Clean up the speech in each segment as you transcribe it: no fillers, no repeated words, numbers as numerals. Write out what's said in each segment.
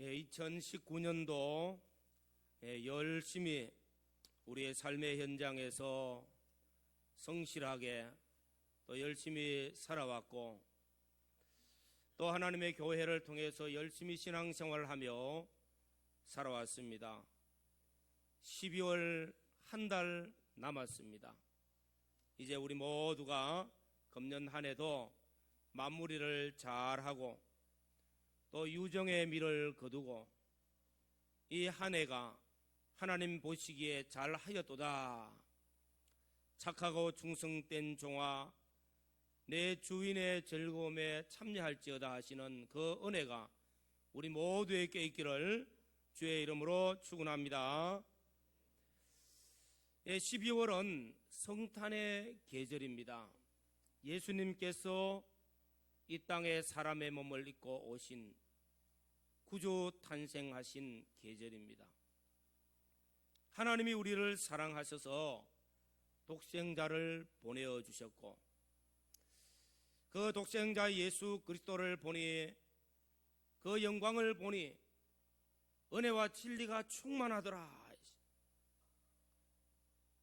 2019년도 열심히 우리의 삶의 현장에서 성실하게 또 열심히 살아왔고, 또 하나님의 교회를 통해서 열심히 신앙생활을 하며 살아왔습니다. 12월 한 달 남았습니다. 이제 우리 모두가 금년 한 해도 마무리를 잘하고 또 유정의 미를 거두고 이 한 해가 하나님 보시기에 잘하였도다, 착하고 충성된 종아 내 주인의 즐거움에 참여할지어다 하시는 그 은혜가 우리 모두에게 있기를 주의 이름으로 축원합니다. 12월은 성탄의 계절입니다. 예수님께서 이 땅에 사람의 몸을 입고 오신 구주 탄생하신 계절입니다. 하나님이 우리를 사랑하셔서 독생자를 보내어 주셨고, 그 독생자 예수 그리스도를 보니 그 영광을 보니 은혜와 진리가 충만하더라.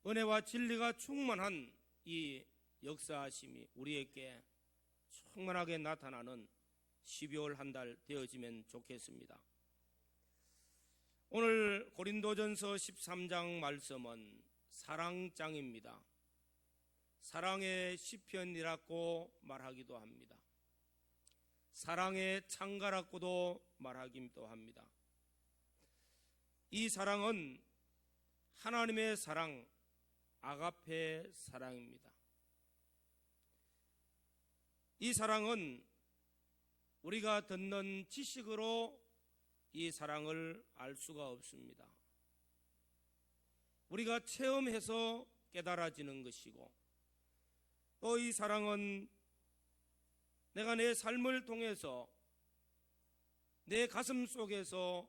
은혜와 진리가 충만한 이 역사하심이 우리에게 충만하게 나타나는 12월 한 달 되어지면 좋겠습니다. 오늘 고린도전서 13장 말씀은 사랑장입니다. 사랑의 시편이라고 말하기도 합니다. 사랑의 창가라고도 말하기도 합니다. 이 사랑은 하나님의 사랑, 아가페 사랑입니다. 이 사랑은 우리가 듣는 지식으로 이 사랑을 알 수가 없습니다. 우리가 체험해서 깨달아지는 것이고, 또 이 사랑은 내가 내 삶을 통해서 내 가슴 속에서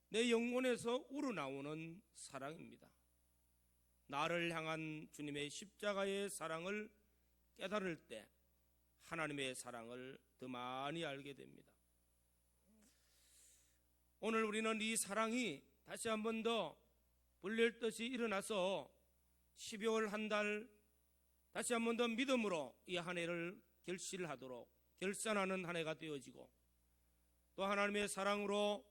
내 영혼에서 우러나오는 사랑입니다. 나를 향한 주님의 십자가의 사랑을 깨달을 때 하나님의 사랑을 더 많이 알게 됩니다. 오늘 우리는 이 사랑이 다시 한 번 더 불릴 듯이 일어나서 12월 한 달 다시 한 번 더 믿음으로 이 한 해를 결실하도록 결산하는 한 해가 되어지고, 또 하나님의 사랑으로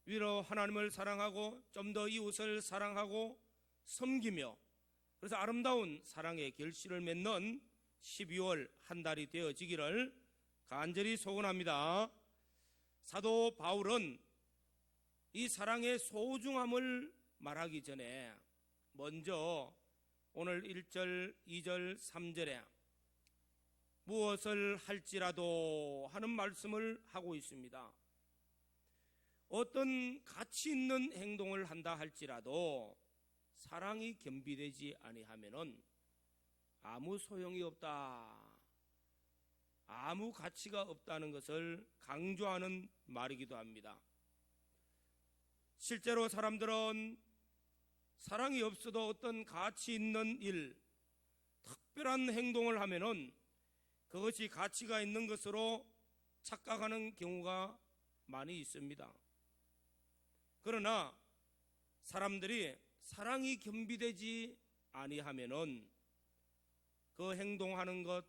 위로 하나님을 사랑하고 좀 더 이웃을 사랑하고 섬기며, 그래서 아름다운 사랑의 결실을 맺는 12월 한 달이 되어지기를 간절히 소원합니다. 사도 바울은 이 사랑의 소중함을 말하기 전에 먼저 오늘 1절, 2절, 3절에 무엇을 할지라도 하는 말씀을 하고 있습니다. 어떤 가치 있는 행동을 한다 할지라도 사랑이 겸비되지 아니하면은 아무 소용이 없다, 아무 가치가 없다는 것을 강조하는 말이기도 합니다. 실제로 사람들은 사랑이 없어도 어떤 가치 있는 일, 특별한 행동을 하면은 그것이 가치가 있는 것으로 착각하는 경우가 많이 있습니다. 그러나 사람들이 사랑이 겸비되지 아니하면은 그 행동하는 것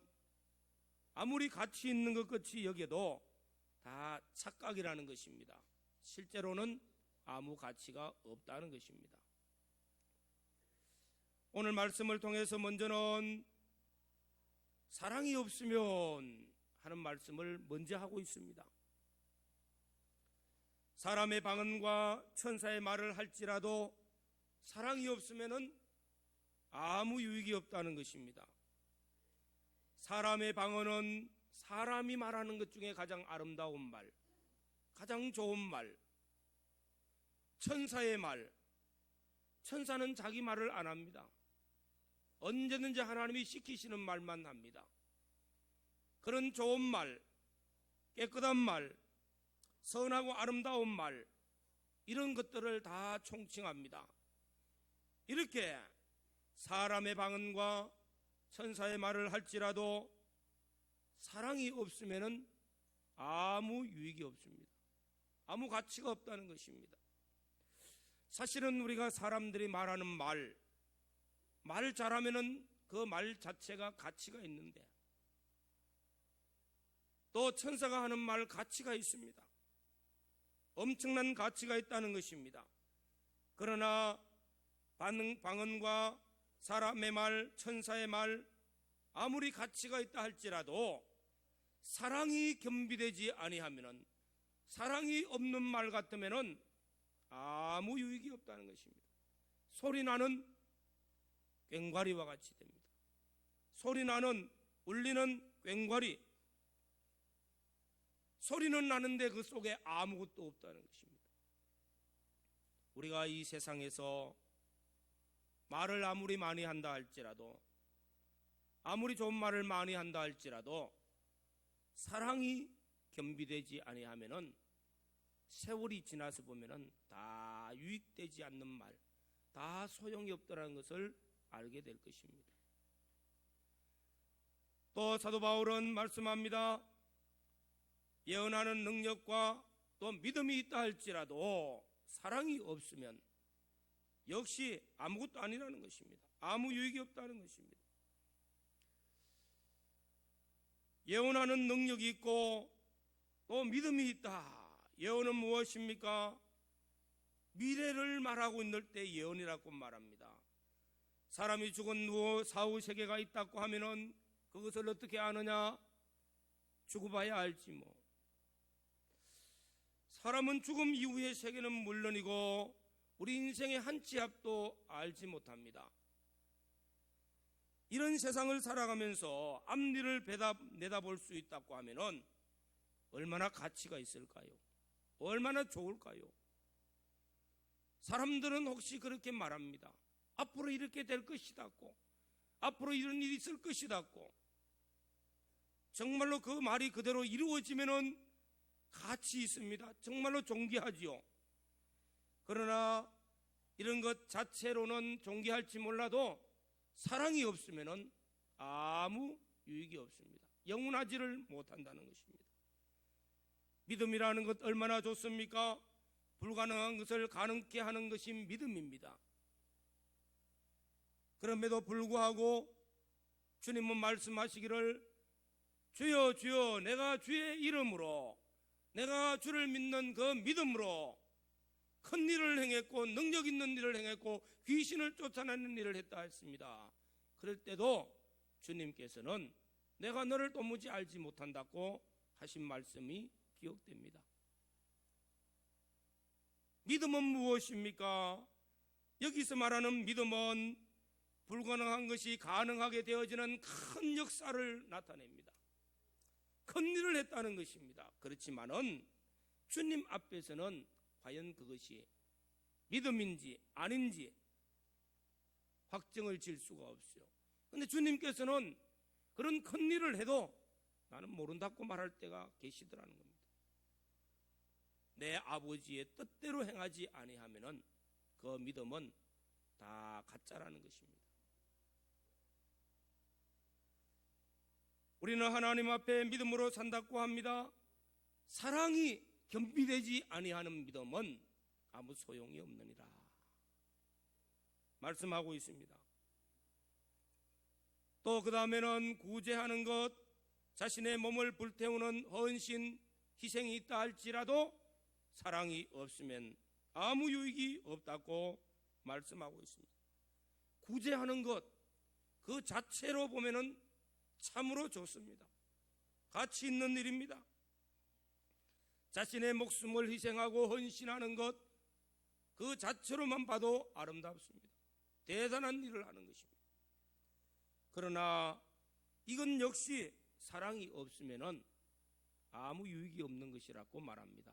아무리 가치 있는 것 같이 여겨도 다 착각이라는 것입니다. 실제로는 아무 가치가 없다는 것입니다. 오늘 말씀을 통해서 먼저는 사랑이 없으면 하는 말씀을 먼저 하고 있습니다. 사람의 방언과 천사의 말을 할지라도 사랑이 없으면 아무 유익이 없다는 것입니다. 사람의 방언은 사람이 말하는 것 중에 가장 아름다운 말, 가장 좋은 말. 천사의 말, 천사는 자기 말을 안 합니다. 언제든지 하나님이 시키시는 말만 합니다. 그런 좋은 말, 깨끗한 말, 선하고 아름다운 말, 이런 것들을 다 총칭합니다. 이렇게 사람의 방언과 천사의 말을 할지라도 사랑이 없으면 아무 유익이 없습니다. 아무 가치가 없다는 것입니다. 사실은 우리가 사람들이 말하는 말 잘하면은 그 말 자체가 가치가 있는데, 또 천사가 하는 말 가치가 있습니다. 엄청난 가치가 있다는 것입니다. 그러나 방언과 사람의 말, 천사의 말, 아무리 가치가 있다 할지라도 사랑이 겸비되지 아니하면은, 사랑이 없는 말 같으면은 아무 유익이 없다는 것입니다. 소리나는 꽹과리와 같이 됩니다. 소리나는, 울리는 꽹과리, 소리는 나는데 그 속에 아무것도 없다는 것입니다. 우리가 이 세상에서 말을 아무리 많이 한다 할지라도, 아무리 좋은 말을 많이 한다 할지라도 사랑이 겸비되지 아니하면은 세월이 지나서 보면은 다 유익되지 않는 말, 다 소용이 없더라는 것을 알게 될 것입니다. 또 사도 바울은 말씀합니다. 예언하는 능력과 또 믿음이 있다 할지라도 사랑이 없으면 역시 아무것도 아니라는 것입니다. 아무 유익이 없다는 것입니다. 예언하는 능력이 있고 또 믿음이 있다. 예언은 무엇입니까? 미래를 말하고 있을 때 예언이라고 말합니다. 사람이 죽은 후 사후 세계가 있다고 하면은 그것을 어떻게 아느냐? 죽어봐야 알지 뭐. 사람은 죽음 이후의 세계는 물론이고 우리 인생의 한 치 앞도 알지 못합니다. 이런 세상을 살아가면서 앞일을 내다볼 수 있다고 하면은 얼마나 가치가 있을까요? 얼마나 좋을까요? 사람들은 혹시 그렇게 말합니다. 앞으로 이렇게 될 것이다고, 앞으로 이런 일이 있을 것이다고. 정말로 그 말이 그대로 이루어지면은 가치 있습니다. 정말로 존귀하지요. 그러나 이런 것 자체로는 존귀할지 몰라도 사랑이 없으면은 아무 유익이 없습니다. 영원하지를 못한다는 것입니다. 믿음이라는 것 얼마나 좋습니까? 불가능한 것을 가능케 하는 것이 믿음입니다. 그럼에도 불구하고 주님은 말씀하시기를 주여 주여 내가 주의 이름으로, 내가 주를 믿는 그 믿음으로 큰 일을 행했고 능력 있는 일을 행했고 귀신을 쫓아내는 일을 했다 했습니다. 그럴 때도 주님께서는 내가 너를 도무지 알지 못한다고 하신 말씀이 기억됩니다. 믿음은 무엇입니까? 여기서 말하는 믿음은 불가능한 것이 가능하게 되어지는 큰 역사를 나타냅니다. 큰 일을 했다는 것입니다. 그렇지만은 주님 앞에서는 과연 그것이 믿음인지 아닌지 확정을 질 수가 없어요. 그런데 주님께서는 그런 큰 일을 해도 나는 모른다고 말할 때가 계시더라는 겁니다. 내 아버지의 뜻대로 행하지 아니하면은 그 믿음은 다 가짜라는 것입니다. 우리는 하나님 앞에 믿음으로 산다고 합니다. 사랑이 겸비되지 아니하는 믿음은 아무 소용이 없느니라 말씀하고 있습니다. 또 그 다음에는 구제하는 것, 자신의 몸을 불태우는 헌신, 희생이 있다 할지라도 사랑이 없으면 아무 유익이 없다고 말씀하고 있습니다. 구제하는 것 그 자체로 보면은 참으로 좋습니다. 가치 있는 일입니다. 자신의 목숨을 희생하고 헌신하는 것 그 자체로만 봐도 아름답습니다. 대단한 일을 하는 것입니다. 그러나 이건 역시 사랑이 없으면은 아무 유익이 없는 것이라고 말합니다.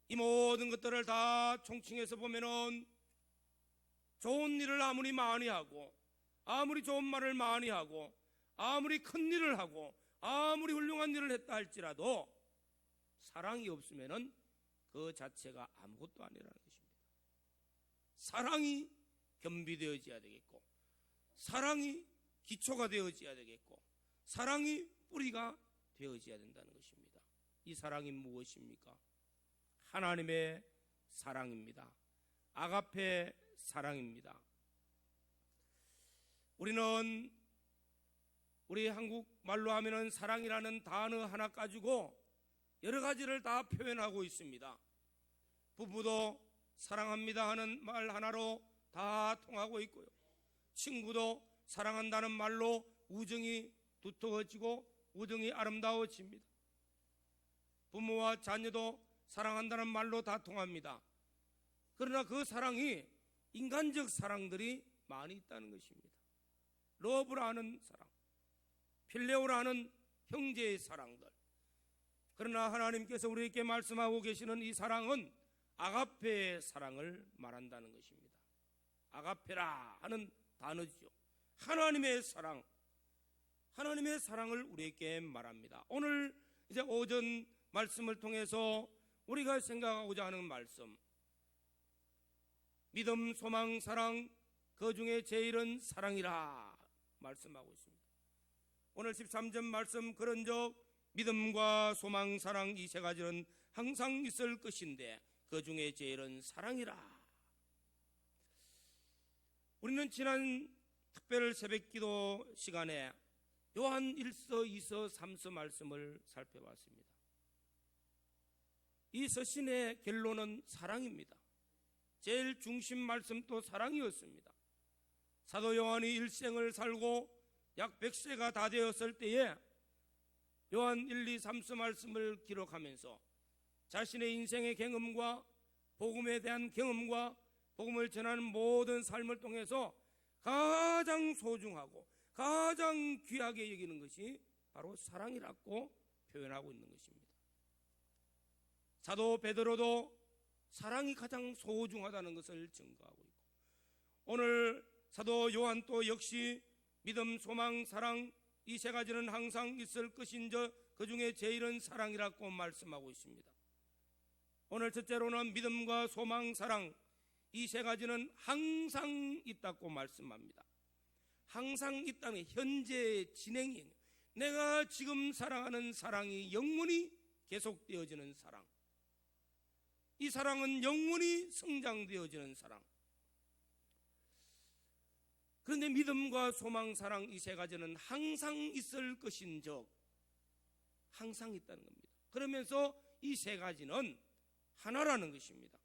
이 모든 것들을 다 총칭해서 보면은 좋은 일을 아무리 많이 하고 아무리 좋은 말을 많이 하고 아무리 큰 일을 하고 아무리 훌륭한 일을 했다 할지라도 사랑이 없으면은 그 자체가 아무것도 아니라는 것입니다. 사랑이 겸비되어져야 되겠고 사랑이 기초가 되어져야 되겠고 사랑이 뿌리가 되어져야 된다는 것입니다. 이 사랑이 무엇입니까? 하나님의 사랑입니다. 아가페 사랑입니다. 우리는 우리 한국 말로 하면은 사랑이라는 단어 하나 가지고 여러 가지를 다 표현하고 있습니다. 부부도 사랑합니다 하는 말 하나로 다 통하고 있고요. 친구도 사랑한다는 말로 우정이 두터워지고 우정이 아름다워집니다. 부모와 자녀도 사랑한다는 말로 다 통합니다. 그러나 그 사랑이 인간적 사랑들이 많이 있다는 것입니다. 러브라는 사랑, 필레오라는 형제의 사랑들. 그러나 하나님께서 우리에게 말씀하고 계시는 이 사랑은 아가페의 사랑을 말한다는 것입니다. 아가페라 하는 단어죠. 하나님의 사랑, 하나님의 사랑을 우리에게 말합니다. 오늘 이제 오전 말씀을 통해서 우리가 생각하고자 하는 말씀, 믿음, 소망, 사랑, 그 중에 제일은 사랑이라 말씀하고 있습니다. 오늘 13절 말씀, 그런즉 믿음과 소망, 사랑 이 세 가지는 항상 있을 것인데 그 중에 제일은 사랑이라. 우리는 지난 특별 새벽기도 시간에 요한 1서, 2서, 3서 말씀을 살펴봤습니다. 이 서신의 결론은 사랑입니다. 제일 중심 말씀도 사랑이었습니다. 사도 요한이 일생을 살고 약 100세가 다 되었을 때에 요한 1, 2, 3서 말씀을 기록하면서 자신의 인생의 경험과 복음에 대한 경험과 복음을 전하는 모든 삶을 통해서 가장 소중하고 가장 귀하게 여기는 것이 바로 사랑이라고 표현하고 있는 것입니다. 사도 베드로도 사랑이 가장 소중하다는 것을 증거하고 있고, 오늘 사도 요한도 역시 믿음, 소망, 사랑 이 세 가지는 항상 있을 것인저 그 중에 제일은 사랑이라고 말씀하고 있습니다. 오늘 첫째로는 믿음과 소망, 사랑 이 세 가지는 항상 있다고 말씀합니다. 항상 있다는 현재 진행이에요. 내가 지금 사랑하는 사랑이 영원히 계속되어지는 사랑, 이 사랑은 영원히 성장되어지는 사랑. 그런데 믿음과 소망, 사랑 이 세 가지는 항상 있을 것인즉 항상 있다는 겁니다. 그러면서 이 세 가지는 하나라는 것입니다.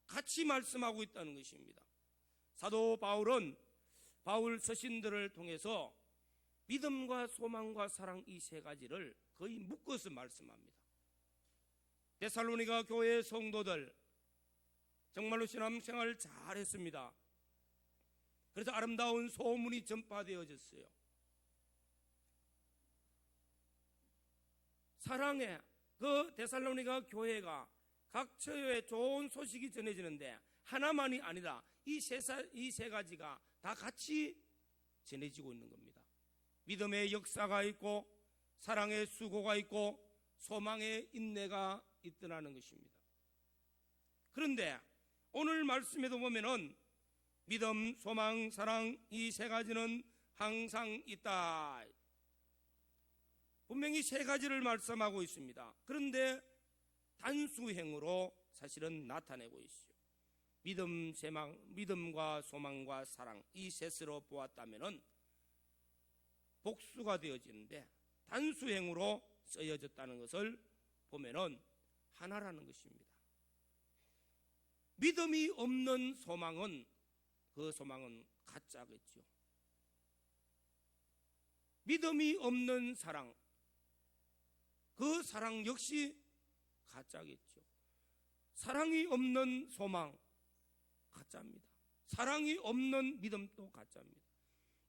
같이 말씀하고 있다는 것입니다. 사도 바울은 바울 서신들을 통해서 믿음과 소망과 사랑 이 세 가지를 거의 묶어서 말씀합니다. 데살로니가 교회의 성도들 정말로 신앙생활 잘했습니다. 그래서 아름다운 소문이 전파되어졌어요. 사랑의 그 데살로니가 교회가 각 처에 좋은 소식이 전해지는데 하나만이 아니라 이 세 가지가 다 같이 전해지고 있는 겁니다. 믿음의 역사가 있고 사랑의 수고가 있고 소망의 인내가 있더라는 것입니다. 그런데 오늘 말씀에도 보면은 믿음, 소망, 사랑 이 세 가지는 항상 있다. 분명히 세 가지를 말씀하고 있습니다. 그런데 단수행으로 사실은 나타내고 있어요. 믿음과 소망과 사랑 이 셋으로 보았다면은 복수가 되어지는데 단수행으로 쓰여졌다는 것을 보면은 하나라는 것입니다. 믿음이 없는 소망은 그 소망은 가짜겠죠. 믿음이 없는 사랑, 그 사랑 역시 가짜겠죠. 사랑이 없는 소망 가짜입니다. 사랑이 없는 믿음도 가짜입니다.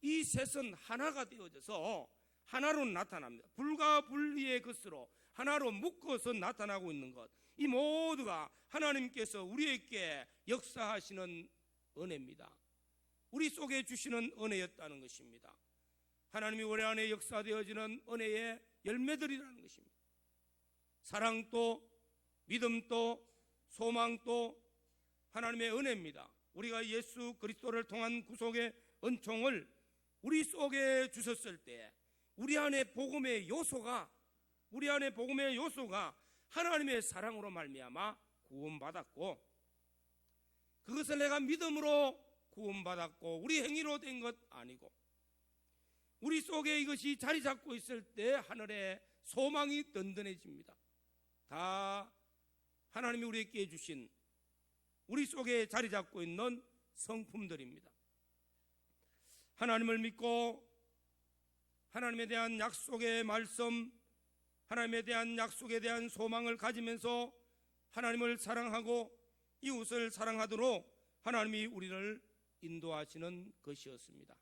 이 셋은 하나가 되어져서 하나로 나타납니다. 불가분리의 것으로 하나로 묶어서 나타나고 있는 것, 이 모두가 하나님께서 우리에게 역사하시는 은혜입니다. 우리 속에 주시는 은혜였다는 것입니다. 하나님이 우리 안에 역사되어지는 은혜의 열매들이라는 것입니다. 사랑도 믿음도 소망도 하나님의 은혜입니다. 우리가 예수 그리스도를 통한 구속의 은총을 우리 속에 주셨을 때 우리 안에 복음의 요소가 하나님의 사랑으로 말미암아 구원받았고, 그것을 내가 믿음으로 구원받았고 우리 행위로 된 것 아니고, 우리 속에 이것이 자리 잡고 있을 때 하늘의 소망이 든든해집니다. 다 하나님이 우리에게 주신 우리 속에 자리 잡고 있는 성품들입니다. 하나님을 믿고 하나님에 대한 약속의 말씀, 하나님에 대한 약속에 대한 소망을 가지면서 하나님을 사랑하고 이웃을 사랑하도록 하나님이 우리를 인도하시는 것이었습니다.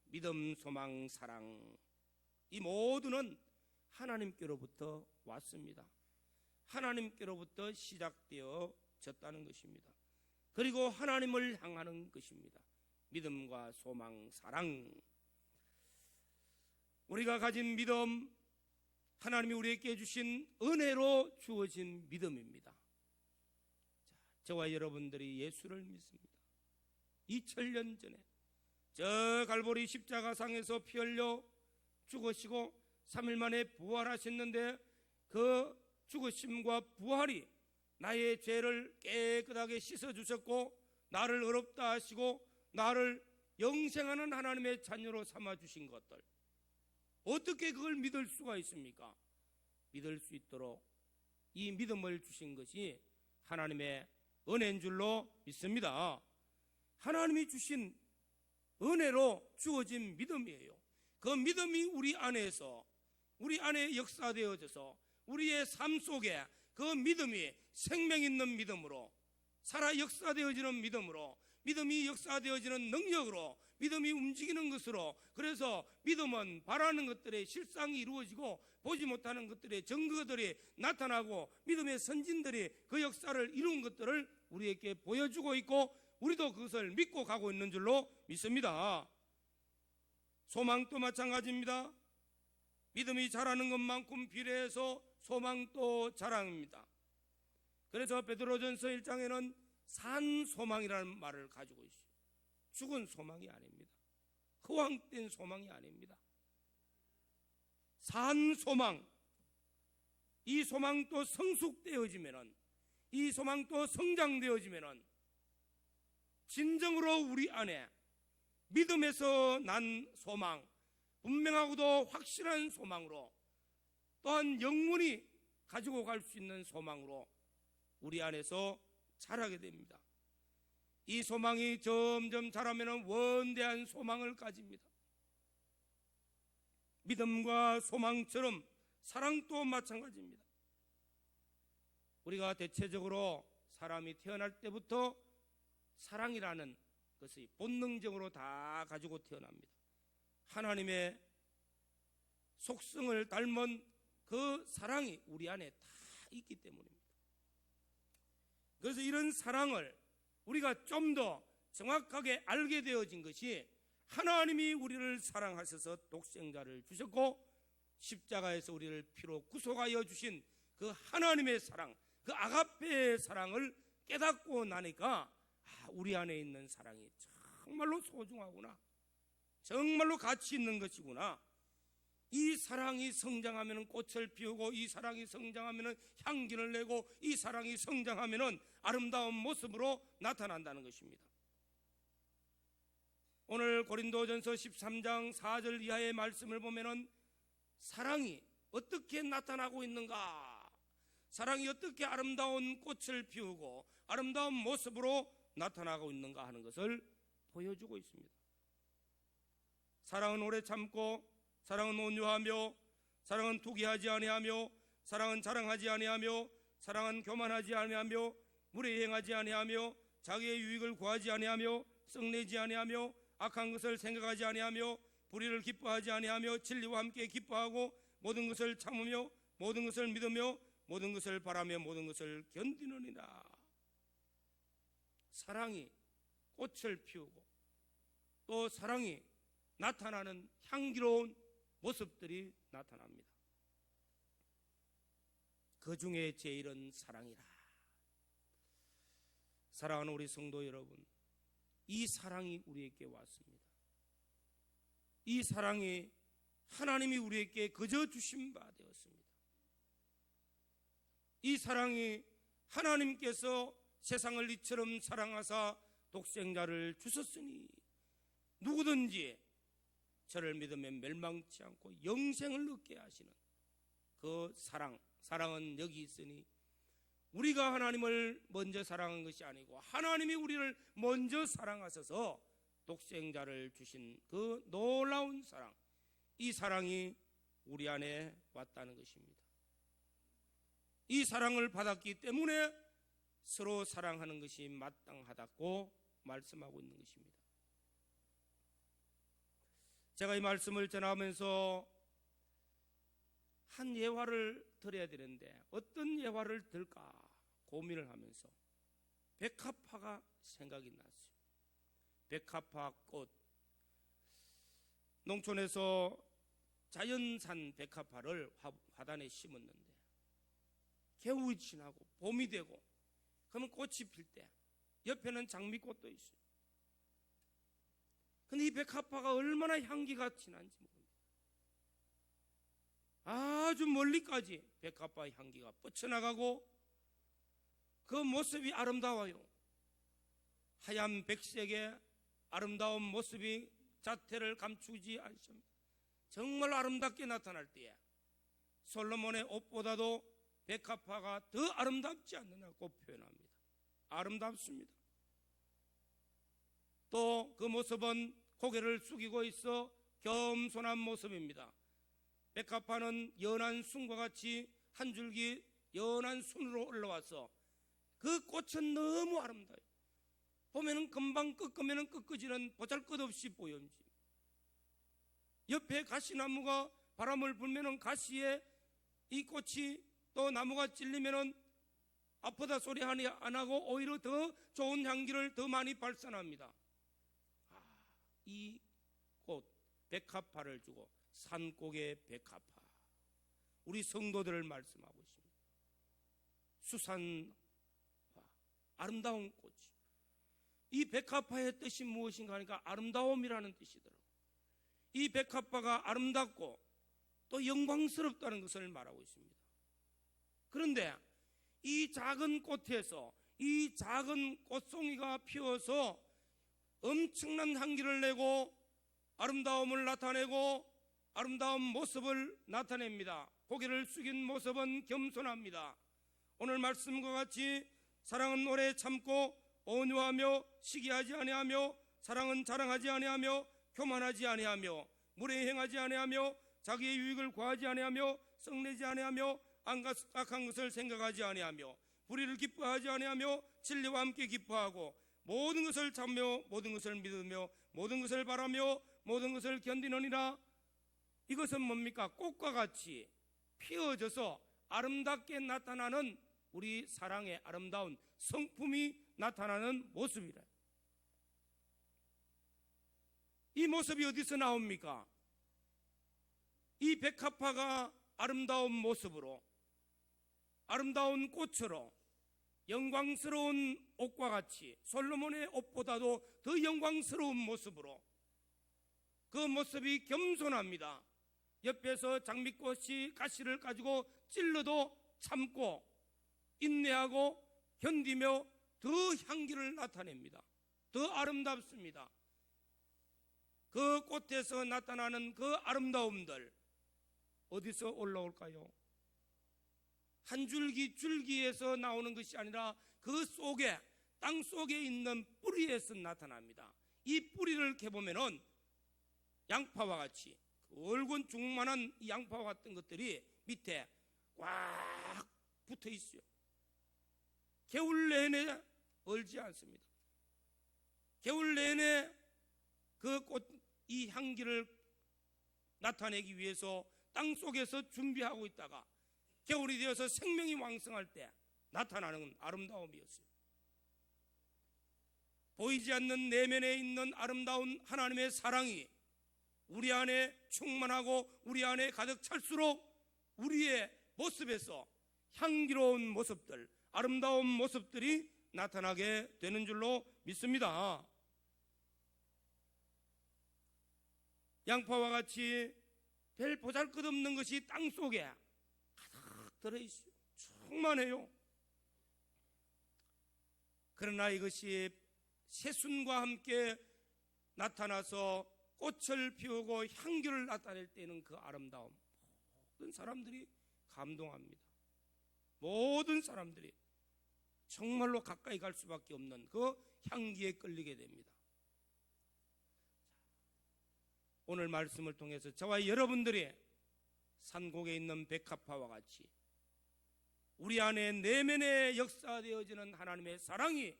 믿음, 소망, 사랑, 이 모두는 하나님께로부터 왔습니다. 하나님께로부터 시작되어졌다는 것입니다. 그리고 하나님을 향하는 것입니다. 믿음과 소망, 사랑. 우리가 가진 믿음, 하나님이 우리에게 주신 은혜로 주어진 믿음입니다. 저와 여러분들이 예수를 믿습니다. 2000년 전에 저 갈보리 십자가상에서 피 흘려 죽으시고 3일 만에 부활하셨는데, 그 죽으심과 부활이 나의 죄를 깨끗하게 씻어주셨고 나를 의롭다 하시고 나를 영생하는 하나님의 자녀로 삼아주신 것들, 어떻게 그걸 믿을 수가 있습니까? 믿을 수 있도록 이 믿음을 주신 것이 하나님의 은혜인 줄로 믿습니다. 하나님이 주신 은혜로 주어진 믿음이에요. 그 믿음이 우리 안에 역사되어져서 우리의 삶 속에 그 믿음이 생명 있는 믿음으로 살아 역사되어지는 믿음으로, 믿음이 역사되어지는 능력으로, 믿음이 움직이는 것으로, 그래서 믿음은 바라는 것들의 실상이 이루어지고 보지 못하는 것들의 증거들이 나타나고 믿음의 선진들이 그 역사를 이룬 것들을 우리에게 보여주고 있고 우리도 그것을 믿고 가고 있는 줄로 믿습니다. 소망도 마찬가지입니다. 믿음이 자라는 것만큼 비례해서 소망도 자랍니다. 그래서 베드로전서 1장에는 산 소망이라는 말을 가지고 있어요. 죽은 소망이 아닙니다. 허황된 소망이 아닙니다. 산 소망. 이 소망도 성숙되어지면은, 이 소망도 성장되어지면은 진정으로 우리 안에 믿음에서 난 소망, 분명하고도 확실한 소망으로, 또한 영원히 가지고 갈 수 있는 소망으로 우리 안에서 자라게 됩니다. 이 소망이 점점 자라면 원대한 소망을 가집니다. 믿음과 소망처럼 사랑도 마찬가지입니다. 우리가 대체적으로 사람이 태어날 때부터 사랑이라는 것이 본능적으로 다 가지고 태어납니다. 하나님의 속성을 닮은 그 사랑이 우리 안에 다 있기 때문입니다. 그래서 이런 사랑을 우리가 좀 더 정확하게 알게 되어진 것이, 하나님이 우리를 사랑하셔서 독생자를 주셨고 십자가에서 우리를 피로 구속하여 주신 그 하나님의 사랑, 그 아가페의 사랑을 깨닫고 나니까 우리 안에 있는 사랑이 정말로 소중하구나, 정말로 가치 있는 것이구나. 이 사랑이 성장하면 꽃을 피우고, 이 사랑이 성장하면 향기를 내고, 이 사랑이 성장하면 아름다운 모습으로 나타난다는 것입니다. 오늘 고린도전서 13장 4절 이하의 말씀을 보면 사랑이 어떻게 나타나고 있는가, 사랑이 어떻게 아름다운 꽃을 피우고 아름다운 모습으로 나타나고 있는가 하는 것을 보여주고 있습니다. 사랑은 오래 참고, 사랑은 온유하며, 사랑은 투기하지 아니하며, 사랑은 자랑하지 아니하며, 사랑은 교만하지 아니하며, 물에 행하지 아니하며, 자기의 유익을 구하지 아니하며, 썩내지 아니하며, 악한 것을 생각하지 아니하며, 불의를 기뻐하지 아니하며, 진리와 함께 기뻐하고, 모든 것을 참으며, 모든 것을 믿으며, 모든 것을 바라며, 모든 것을 견디느니라. 사랑이 꽃을 피우고 또 사랑이 나타나는 향기로운 모습들이 나타납니다. 그 중에 제일은 사랑이라. 사랑하는 우리 성도 여러분, 이 사랑이 우리에게 왔습니다. 이 사랑이 하나님이 우리에게 거저 주신 바 되었습니다. 이 사랑이 하나님께서 세상을 이처럼 사랑하사 독생자를 주셨으니 누구든지 저를 믿으면 멸망치 않고 영생을 얻게 하시는 그 사랑은 여기 있으니 우리가 하나님을 먼저 사랑한 것이 아니고 하나님이 우리를 먼저 사랑하셔서 독생자를 주신 그 놀라운 사랑, 이 사랑이 우리 안에 왔다는 것입니다. 이 사랑을 받았기 때문에 서로 사랑하는 것이 마땅하다고 말씀하고 있는 것입니다. 제가 이 말씀을 전하면서 한 예화를 드려야 되는데 어떤 예화를 들까 고민을 하면서 백합화가 생각이 났어요. 백합화 꽃, 농촌에서 자연산 백합화를 화단에 심었는데 겨울이 지나고 봄이 되고 그러면 꽃이 필 때 옆에는 장미꽃도 있어요. 근데 이 백합화가 얼마나 향기가 진한지 모릅니다. 아주 멀리까지 백합화 향기가 뻗쳐나가고 그 모습이 아름다워요. 하얀 백색의 아름다운 모습이 자태를 감추지 않습니다. 정말 아름답게 나타날 때에 솔로몬의 옷보다도 백합화가 더 아름답지 않느냐고 표현합니다. 아름답습니다. 또 그 모습은 고개를 숙이고 있어 겸손한 모습입니다. 백합화는 연한 순과 같이 한 줄기 연한 순으로 올라와서 그 꽃은 너무 아름다워요. 보면은 금방 꺾으면은 꺾어지는 보잘것없이 보여집니다. 옆에 가시나무가 바람을 불면은 가시에 이 꽃이 또 나무가 찔리면은 아프다 소리 안 하고 오히려 더 좋은 향기를 더 많이 발산합니다. 이 꽃 백합화를 주고 산곡의 백합화, 우리 성도들을 말씀하고 있습니다. 수산화, 아름다운 꽃이. 이 백합화의 뜻이 무엇인가 하니까 아름다움이라는 뜻이더라고요. 이 백합화가 아름답고 또 영광스럽다는 것을 말하고 있습니다. 그런데 이 작은 꽃에서 이 작은 꽃송이가 피어서 엄청난 향기를 내고 아름다움을 나타내고 아름다운 모습을 나타냅니다. 고개를 숙인 모습은 겸손합니다. 오늘 말씀과 같이 사랑은 오래 참고 온유하며 시기하지 아니하며 사랑은 자랑하지 아니하며 교만하지 아니하며 무례히 행하지 아니하며 자기의 유익을 구하지 아니하며 썩내지 아니하며 악한 것을 생각하지 아니하며 불의를 기뻐하지 아니하며 진리와 함께 기뻐하고 모든 것을 참며 모든 것을 믿으며 모든 것을 바라며 모든 것을 견디느니라. 이것은 뭡니까? 꽃과 같이 피어져서 아름답게 나타나는 우리 사랑의 아름다운 성품이 나타나는 모습이라. 이 모습이 어디서 나옵니까? 이 백합화가 아름다운 모습으로 아름다운 꽃으로 영광스러운 옷과 같이 솔로몬의 옷보다도 더 영광스러운 모습으로 그 모습이 겸손합니다. 옆에서 장미꽃이 가시를 가지고 찔러도 참고 인내하고 견디며 더 향기를 나타냅니다. 더 아름답습니다. 그 꽃에서 나타나는 그 아름다움들 어디서 올라올까요? 한 줄기 줄기에서 나오는 것이 아니라 그 속에 땅 속에 있는 뿌리에서 나타납니다. 이 뿌리를 캐보면은 양파와 같이 굵은 중만한 양파와 같은 것들이 밑에 꽉 붙어 있어요. 겨울 내내 얼지 않습니다. 겨울 내내 그 꽃, 이 향기를 나타내기 위해서 땅 속에서 준비하고 있다가 겨울이 되어서 생명이 왕성할 때 나타나는 아름다움이었어요. 보이지 않는 내면에 있는 아름다운 하나님의 사랑이 우리 안에 충만하고 우리 안에 가득 찰수록 우리의 모습에서 향기로운 모습들, 아름다운 모습들이 나타나게 되는 줄로 믿습니다. 양파와 같이 별 보잘것없는 것이 땅속에 가득 들어있어요. 충만해요. 그러나 이것이 새순과 함께 나타나서 꽃을 피우고 향기를 나타낼 때는 그 아름다움, 모든 사람들이 감동합니다. 모든 사람들이 정말로 가까이 갈 수밖에 없는 그 향기에 끌리게 됩니다. 오늘 말씀을 통해서 저와 여러분들이 산곡에 있는 백합화와 같이 우리 안에 내면에 역사되어지는 하나님의 사랑이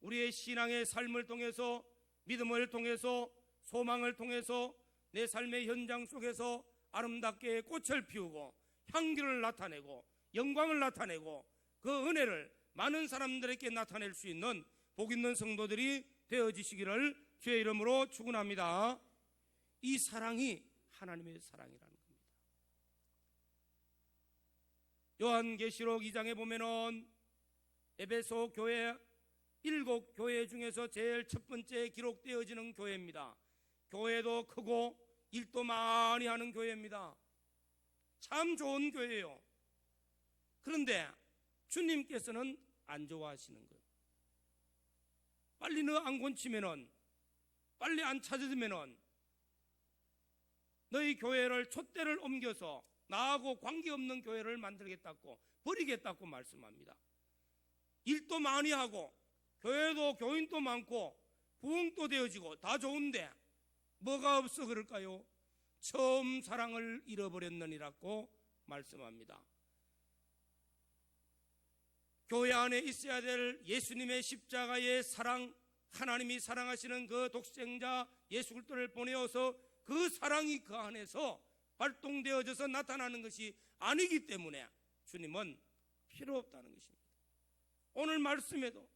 우리의 신앙의 삶을 통해서, 믿음을 통해서, 소망을 통해서 내 삶의 현장 속에서 아름답게 꽃을 피우고 향기를 나타내고 영광을 나타내고 그 은혜를 많은 사람들에게 나타낼 수 있는 복 있는 성도들이 되어지시기를 주의 이름으로 축원합니다. 이 사랑이 하나님의 사랑이라는 겁니다. 요한계시록 2장에 보면은 에베소 교회 7교회 중에서 제일 첫 번째 기록되어지는 교회입니다. 교회도 크고 일도 많이 하는 교회입니다. 참 좋은 교회예요. 그런데 주님께서는 안 좋아하시는 거예요. 빨리 너 안 고치면은, 빨리 안 찾아주면은 너희 교회를 촛대를 옮겨서 나하고 관계없는 교회를 만들겠다고, 버리겠다고 말씀합니다. 일도 많이 하고 교회도 교인도 많고 부흥도 되어지고 다 좋은데 뭐가 없어 그럴까요? 처음 사랑을 잃어버렸느니라고 말씀합니다. 교회 안에 있어야 될 예수님의 십자가의 사랑, 하나님이 사랑하시는 그 독생자 예수 그리스도를 보내어서 그 사랑이 그 안에서 활동되어져서 나타나는 것이 아니기 때문에 주님은 필요 없다는 것입니다. 오늘 말씀에도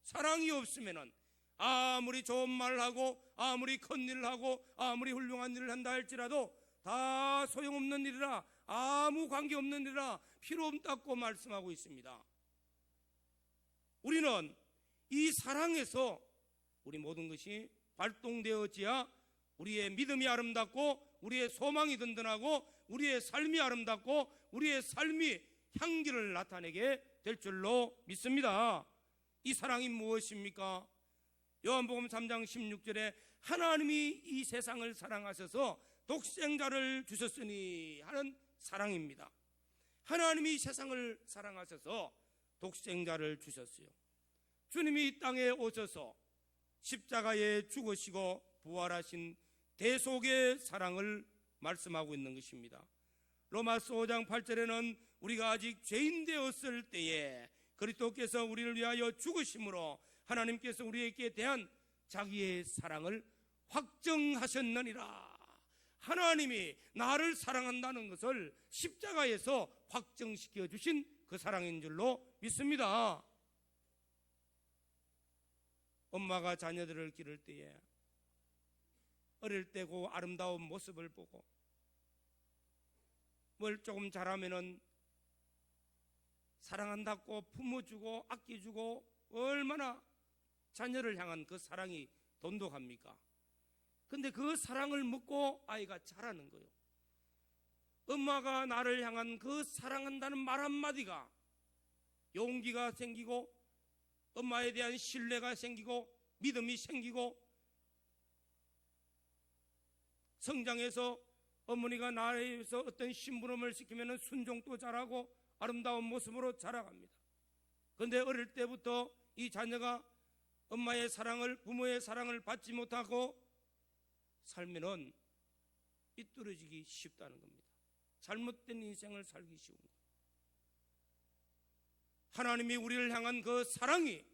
사랑이 없으면은 아무리 좋은 말을 하고 아무리 큰 일을 하고 아무리 훌륭한 일을 한다 할지라도 다 소용없는 일이라, 아무 관계없는 일이라 필요 없다고 말씀하고 있습니다. 우리는 이 사랑에서 우리 모든 것이 발동되어져야 우리의 믿음이 아름답고 우리의 소망이 든든하고 우리의 삶이 아름답고 우리의 삶이 향기를 나타내게 될 줄로 믿습니다. 이 사랑이 무엇입니까? 요한복음 3장 16절에 하나님이 이 세상을 사랑하셔서 독생자를 주셨으니 하는 사랑입니다. 하나님이 이 세상을 사랑하셔서 독생자를 주셨어요. 주님이 이 땅에 오셔서 십자가에 죽으시고 부활하신 대속의 사랑을 말씀하고 있는 것입니다. 로마서 5장 8절에는 우리가 아직 죄인 되었을 때에 그리스도께서 우리를 위하여 죽으심으로 하나님께서 우리에게 대한 자기의 사랑을 확정하셨느니라. 하나님이 나를 사랑한다는 것을 십자가에서 확정시켜 주신 그 사랑인 줄로 믿습니다. 엄마가 자녀들을 기를 때에 어릴 때고 아름다운 모습을 보고 뭘 조금 잘하면은 사랑한다고 품어주고 아껴주고 얼마나 자녀를 향한 그 사랑이 돈독합니까? 근데 그 사랑을 먹고 아이가 자라는 거예요. 엄마가 나를 향한 그 사랑한다는 말 한마디가 용기가 생기고 엄마에 대한 신뢰가 생기고 믿음이 생기고 성장해서 어머니가 나에 의해서 어떤 심부름을 시키면 순종도 잘하고 아름다운 모습으로 자라갑니다. 그런데 어릴 때부터 이 자녀가 엄마의 사랑을, 부모의 사랑을 받지 못하고 살면은 삐뚤어지기 쉽다는 겁니다. 잘못된 인생을 살기 쉬운 거예요. 하나님이 우리를 향한 그 사랑이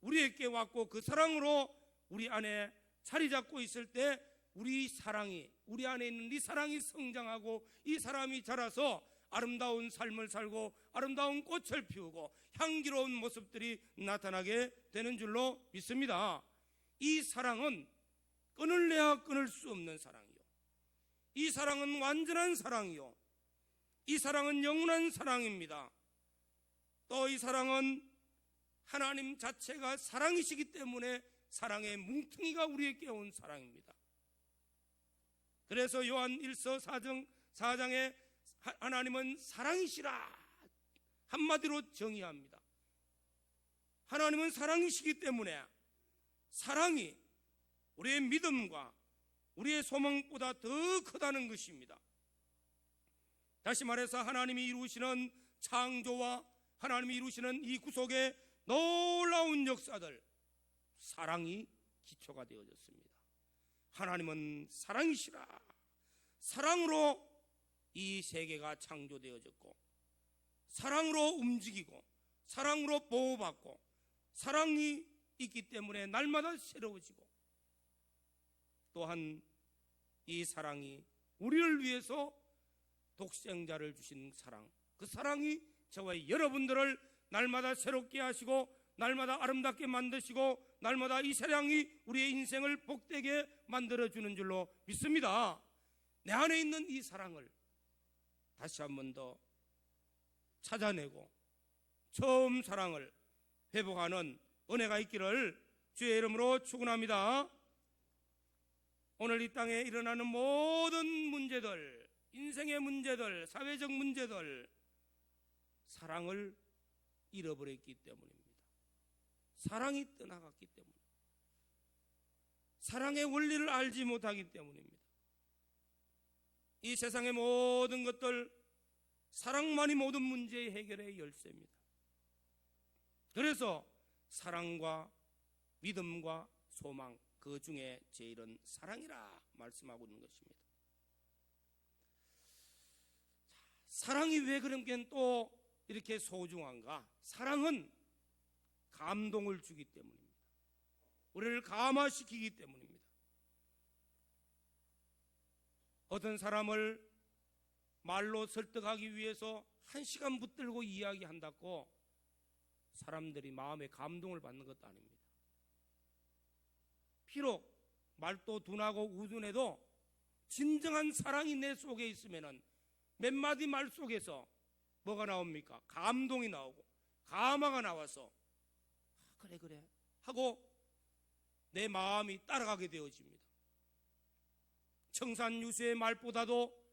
우리에게 왔고 그 사랑으로 우리 안에 자리 잡고 있을 때 우리 사랑이, 우리 안에 있는 이 사랑이 성장하고 이 사람이 자라서 아름다운 삶을 살고 아름다운 꽃을 피우고 향기로운 모습들이 나타나게 되는 줄로 믿습니다. 이 사랑은 끊을래야 끊을 수 없는 사랑이요, 이 사랑은 완전한 사랑이요, 이 사랑은 영원한 사랑입니다. 또 이 사랑은 하나님 자체가 사랑이시기 때문에 사랑의 뭉텅이가 우리에게 온 사랑입니다. 그래서 요한 1서 4장에 하나님은 사랑이시라 한마디로 정의합니다. 하나님은 사랑이시기 때문에 사랑이 우리의 믿음과 우리의 소망보다 더 크다는 것입니다. 다시 말해서 하나님이 이루시는 창조와 하나님이 이루시는 이 구속의 놀라운 역사들, 사랑이 기초가 되어졌습니다. 하나님은 사랑이시라. 사랑으로 이 세계가 창조되어졌고, 사랑으로 움직이고, 사랑으로 보호받고, 사랑이 있기 때문에 날마다 새로워지고, 또한 이 사랑이 우리를 위해서 독생자를 주신 사랑, 그 사랑이 저와 여러분들을 날마다 새롭게 하시고 날마다 아름답게 만드시고 날마다 이 사랑이 우리의 인생을 복되게 만들어주는 줄로 믿습니다. 내 안에 있는 이 사랑을 다시 한 번 더 찾아내고 처음 사랑을 회복하는 은혜가 있기를 주의 이름으로 축원합니다. 오늘 이 땅에 일어나는 모든 문제들, 인생의 문제들, 사회적 문제들, 사랑을 잃어버렸기 때문입니다. 사랑이 떠나갔기 때문에, 사랑의 원리를 알지 못하기 때문입니다. 이 세상의 모든 것들, 사랑만이 모든 문제의 해결의 열쇠입니다. 그래서 사랑과 믿음과 소망, 그 중에 제일은 사랑이라 말씀하고 있는 것입니다. 사랑이 왜 그런 또 이렇게 소중한가? 사랑은 감동을 주기 때문입니다. 우리를 감화시키기 때문입니다. 어떤 사람을 말로 설득하기 위해서 1시간 붙들고 이야기한다고 사람들이 마음에 감동을 받는 것도 아닙니다. 비록 말도 둔하고 우둔해도 진정한 사랑이 내 속에 있으면은 몇 마디 말 속에서 뭐가 나옵니까? 감동이 나오고 감화가 나와서 그래 하고 내 마음이 따라가게 되어집니다. 청산유수의 말보다도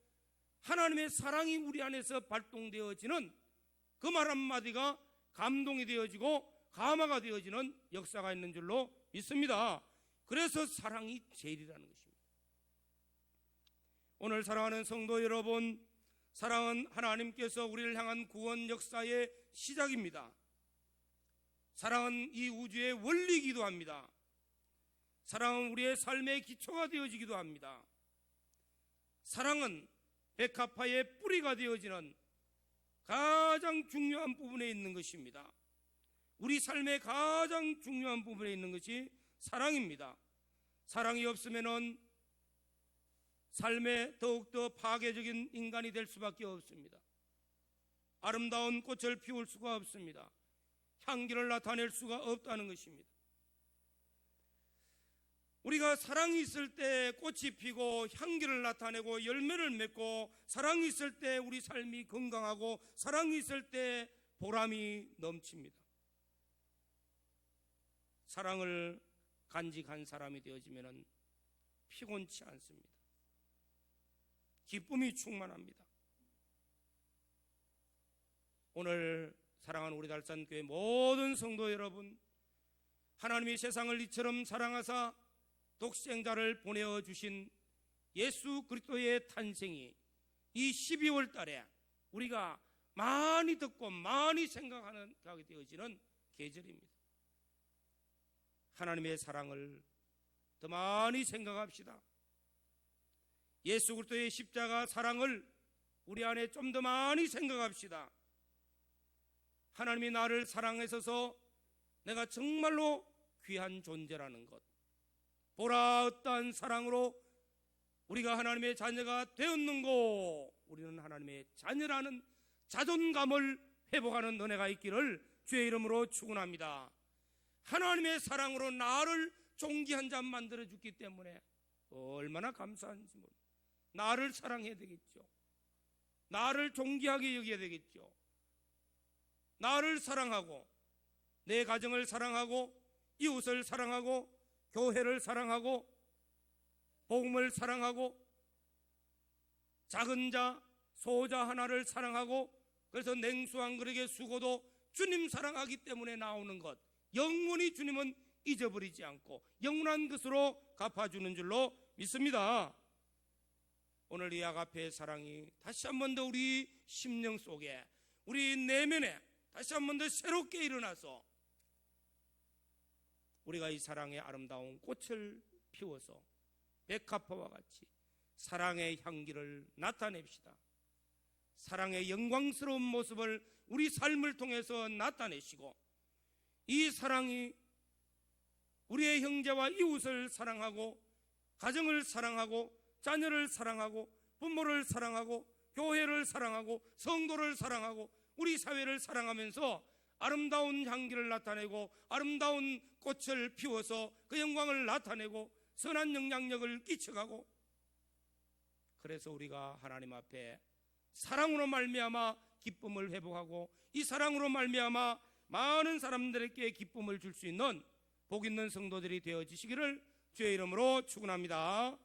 하나님의 사랑이 우리 안에서 발동되어지는 그 말 한마디가 감동이 되어지고 감화가 되어지는 역사가 있는 줄로 믿습니다. 그래서 사랑이 제일이라는 것입니다. 오늘 사랑하는 성도 여러분, 사랑은 하나님께서 우리를 향한 구원 역사의 시작입니다. 사랑은 이 우주의 원리이기도 합니다. 사랑은 우리의 삶의 기초가 되어지기도 합니다. 사랑은 백합화의 뿌리가 되어지는 가장 중요한 부분에 있는 것입니다. 우리 삶의 가장 중요한 부분에 있는 것이 사랑입니다. 사랑이 없으면은 삶에 더욱더 파괴적인 인간이 될 수밖에 없습니다. 아름다운 꽃을 피울 수가 없습니다. 향기를 나타낼 수가 없다는 것입니다. 우리가 사랑이 있을 때 꽃이 피고 향기를 나타내고 열매를 맺고, 사랑이 있을 때 우리 삶이 건강하고 사랑이 있을 때 보람이 넘칩니다. 사랑을 간직한 사람이 되어지면 피곤치 않습니다. 기쁨이 충만합니다. 오늘 사랑하는 우리 달산교회 모든 성도 여러분, 하나님이 세상을 이처럼 사랑하사 독생자를 보내어 주신 예수 그리스도의 탄생이 이 12월 달에 우리가 많이 듣고 많이 생각하게 되어지는 계절입니다. 하나님의 사랑을 더 많이 생각합시다. 예수 그리스도의 십자가 사랑을 우리 안에 좀 더 많이 생각합시다. 하나님이 나를 사랑하셔서 내가 정말로 귀한 존재라는 것, 보라 어떠한 사랑으로 우리가 하나님의 자녀가 되었는고, 우리는 하나님의 자녀라는 자존감을 회복하는 은혜가 있기를 주의 이름으로 축원합니다. 하나님의 사랑으로 나를 존귀한 자 만들어 줬기 때문에 얼마나 감사한지 모릅니다. 나를 사랑해야 되겠죠. 나를 존귀하게 여겨야 되겠죠. 나를 사랑하고 내 가정을 사랑하고 이웃을 사랑하고 교회를 사랑하고 복음을 사랑하고 작은 자 소자 하나를 사랑하고 그래서 냉수 한 그릇의 수고도 주님 사랑하기 때문에 나오는 것, 영원히 주님은 잊어버리지 않고 영원한 것으로 갚아주는 줄로 믿습니다. 오늘 이 아가페의 사랑이 다시 한 번 더 우리 심령 속에, 우리 내면에 다시 한 번 더 새롭게 일어나서 우리가 이 사랑의 아름다운 꽃을 피워서 백합화와 같이 사랑의 향기를 나타냅시다. 사랑의 영광스러운 모습을 우리 삶을 통해서 나타내시고, 이 사랑이 우리의 형제와 이웃을 사랑하고, 가정을 사랑하고, 자녀를 사랑하고, 부모를 사랑하고, 교회를 사랑하고, 성도를 사랑하고, 우리 사회를 사랑하면서 아름다운 향기를 나타내고 아름다운 꽃을 피워서 그 영광을 나타내고 선한 영향력을 끼쳐가고, 그래서 우리가 하나님 앞에 사랑으로 말미암아 기쁨을 회복하고 이 사랑으로 말미암아 많은 사람들에게 기쁨을 줄 수 있는 복 있는 성도들이 되어지시기를 주의 이름으로 축원합니다.